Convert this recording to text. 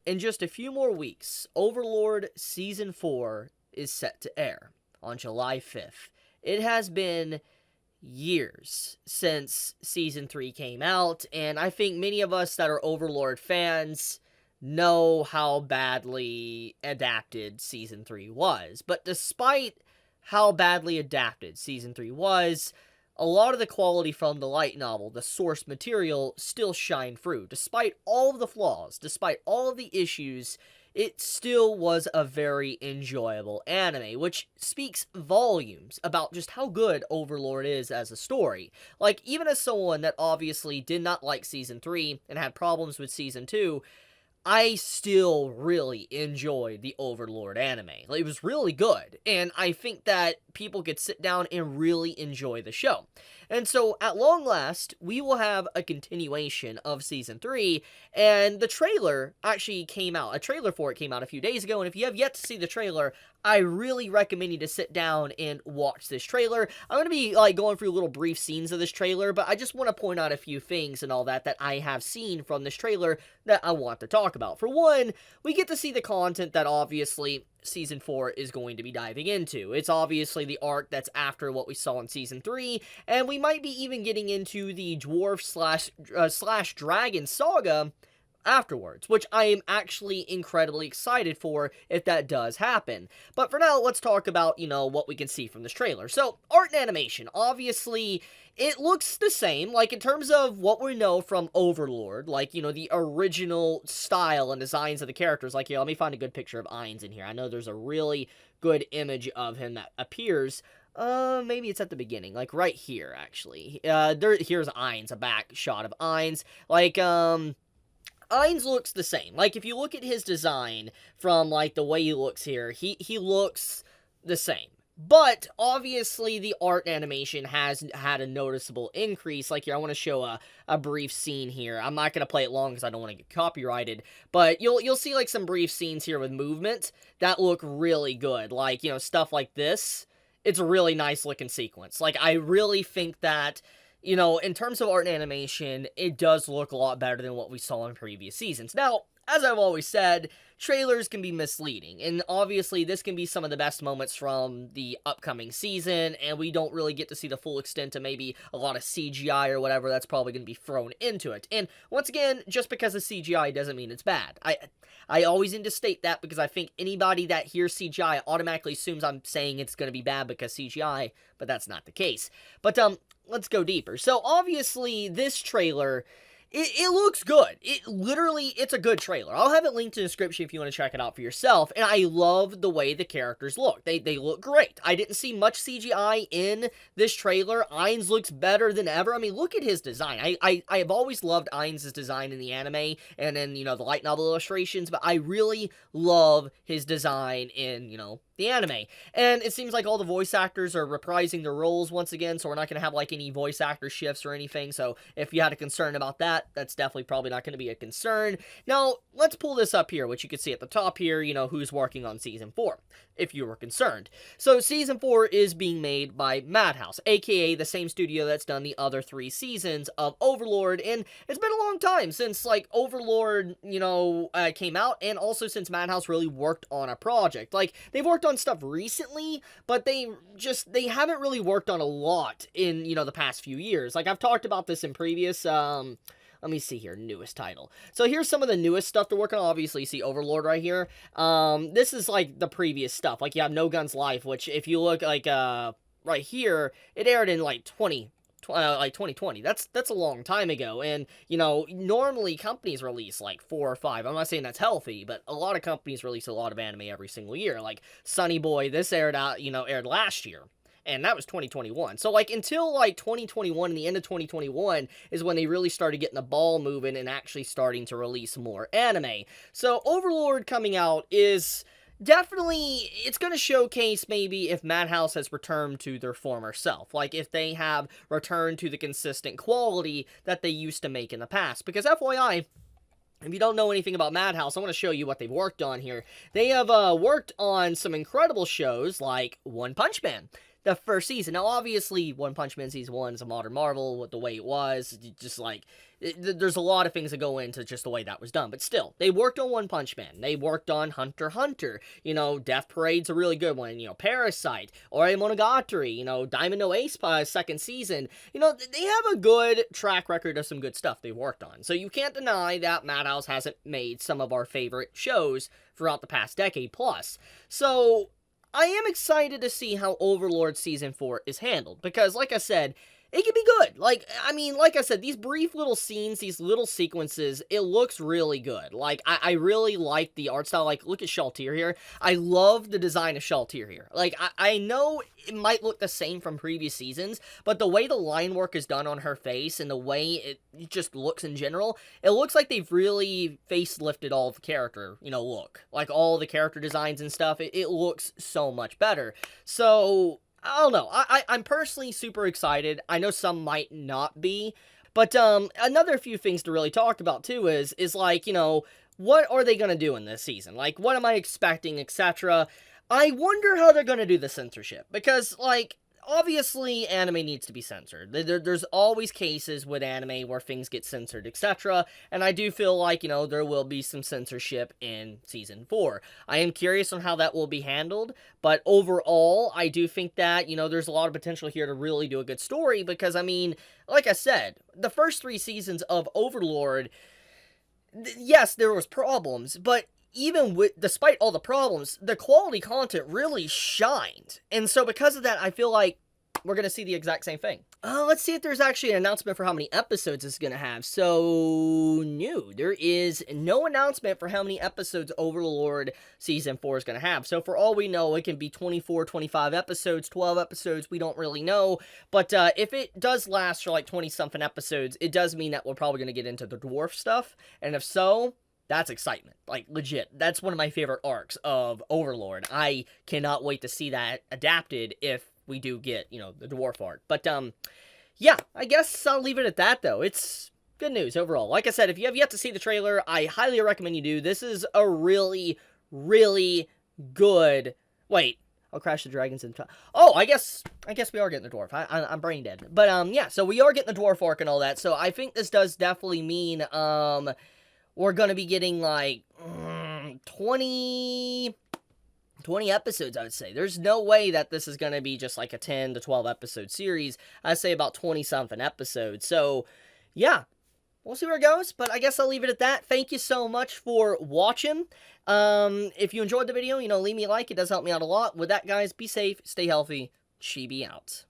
in just a few more weeks, Overlord Season 4 is set to air on July 5th. It has been years since Season 3 came out, and I think many of us that are Overlord fans know how badly adapted Season 3 was. But despite how badly adapted Season 3 was, a lot of the quality from the light novel, the source material, still shine through. Despite all of the flaws, despite all of the issues, it still was a very enjoyable anime, which speaks volumes about just how good Overlord is as a story. Like, even as someone that obviously did not like Season 3 and had problems with Season 2, I still really enjoyed the Overlord anime. It was really good, and I think that people could sit down and really enjoy the show. And so, at long last, we will have a continuation of Season 3, and the trailer actually came out. A trailer for it came out a few days ago, and if you have yet to see the trailer, I really recommend you to sit down and watch this trailer. I'm going to be, going through little brief scenes of this trailer, but I just want to point out a few things and all that I have seen from this trailer that I want to talk about. For one, we get to see the content that obviously Season 4 is going to be diving into. It's obviously the arc that's after what we saw in Season 3, and we might be even getting into the dwarf slash dragon saga afterwards, which I am actually incredibly excited for if that does happen. But for now, let's talk about, what we can see from this trailer. So, art and animation, obviously, it looks the same, in terms of what we know from Overlord, the original style and designs of the characters. Let me find a good picture of Ainz in here. I know there's a really good image of him that appears. Maybe it's at the beginning, right here, actually. Here's Ainz, a back shot of Ainz. Ainz looks the same. If you look at his design from, the way he looks here, he looks the same. But, obviously, the art and animation has had a noticeable increase. Here, I want to show a brief scene here. I'm not going to play it long because I don't want to get copyrighted. But you'll see, some brief scenes here with movement that look really good. Stuff like this. It's a really nice looking sequence. I really think that, in terms of art and animation, it does look a lot better than what we saw in previous seasons. Now, as I've always said, trailers can be misleading, and obviously this can be some of the best moments from the upcoming season, and we don't really get to see the full extent of maybe a lot of CGI or whatever that's probably going to be thrown into it. And once again, just because of CGI doesn't mean it's bad. I always need to state that because I think anybody that hears CGI automatically assumes I'm saying it's going to be bad because CGI, but that's not the case. But, let's go deeper. So, obviously, this trailer, it looks good. It's a good trailer. I'll have it linked in the description if you want to check it out for yourself, and I love the way the characters look. They look great. I didn't see much CGI in this trailer. Ainz looks better than ever. I mean, look at his design. I have always loved Ainz's design in the anime, and in, the light novel illustrations, but I really love his design in, the anime. And it seems like all the voice actors are reprising their roles once again, so we're not going to have, any voice actor shifts or anything, so if you had a concern about that, that's definitely probably not going to be a concern. Now, let's pull this up here, which you can see at the top here, who's working on Season 4, if you were concerned. So, Season 4 is being made by Madhouse, aka the same studio that's done the other 3 seasons of Overlord, and it's been a long time since, Overlord, came out, and also since Madhouse really worked on a project. They've worked on stuff recently, but they haven't really worked on a lot in, the past few years. I've talked about this in previous, let me see here, newest title. So here's some of the newest stuff they're working on. Obviously, you see Overlord right here. This is, the previous stuff. You have No Guns Life, which, if you look, right here, it aired in, 2020. That's a long time ago, and, normally companies release, 4 or 5. I'm not saying that's healthy, but a lot of companies release a lot of anime every single year. Sunny Boy, this aired last year. And that was 2021. So, until, 2021 and the end of 2021 is when they really started getting the ball moving and actually starting to release more anime. So, Overlord coming out is definitely, it's going to showcase maybe if Madhouse has returned to their former self. If they have returned to the consistent quality that they used to make in the past. Because FYI, if you don't know anything about Madhouse, I want to show you what they've worked on here. They have worked on some incredible shows like One Punch Man. The first season. Now, obviously, One Punch Man Season 1 is a modern marvel with the way it was. Just, there's a lot of things that go into just the way that was done. But still, they worked on One Punch Man. They worked on Hunter x Hunter. You know, Death Parade's a really good one. You know, Parasite, Ore Monogatari, you know, Diamond no Ace second season. You know, they have a good track record of some good stuff they worked on. So you can't deny that Madhouse hasn't made some of our favorite shows throughout the past decade plus. So I am excited to see how Overlord Season 4 is handled, because like I said, it can be good. Like, I mean, like I said, these brief little scenes, these little sequences, it looks really good. Like, I really like the art style. Like, look at Shaltir here. I love the design of Shaltir here. Like, I know it might look the same from previous seasons, but the way the line work is done on her face and the way it just looks in general, it looks like they've really facelifted all the character, you know, look. Like, all the character designs and stuff, it looks so much better. So I don't know. I'm personally super excited. I know some might not be. But another few things to really talk about, too, is like, you know, what are they going to do in this season? Like, what am I expecting, etc.? I wonder how they're going to do the censorship. Because, like, obviously, anime needs to be censored. There's always cases with anime where things get censored, etc. And I do feel like, you know, there will be some censorship in Season 4. I am curious on how that will be handled, but overall, I do think that, you know, there's a lot of potential here to really do a good story, because, I mean, like I said, the first 3 seasons of Overlord, yes, there was problems, but despite all the problems, the quality content really shined. And so because of that, I feel like we're going to see the exact same thing. Let's see if there's actually an announcement for how many episodes it's going to have. So, no, there is no announcement for how many episodes Overlord Season 4 is going to have. So, for all we know, it can be 24, 25 episodes, 12 episodes, we don't really know. But if it does last for like 20-something episodes, it does mean that we're probably going to get into the dwarf stuff. And if so, that's excitement. Like, legit. That's one of my favorite arcs of Overlord. I cannot wait to see that adapted if we do get, you know, the dwarf arc. But, yeah, I guess I'll leave it at that, though. It's good news overall. Like I said, if you have yet to see the trailer, I highly recommend you do. This is a really, really good... Wait. I'll crash the dragons in time. Oh, I guess we are getting the dwarf. I'm brain dead. But, yeah, so we are getting the dwarf arc and all that. So I think this does definitely mean, we're going to be getting, like, 20 episodes, I would say. There's no way that this is going to be just, like, a 10 to 12 episode series. I'd say about 20-something episodes. So, yeah, we'll see where it goes. But I guess I'll leave it at that. Thank you so much for watching. If you enjoyed the video, you know, leave me a like. It does help me out a lot. With that, guys, be safe, stay healthy. Chibi out.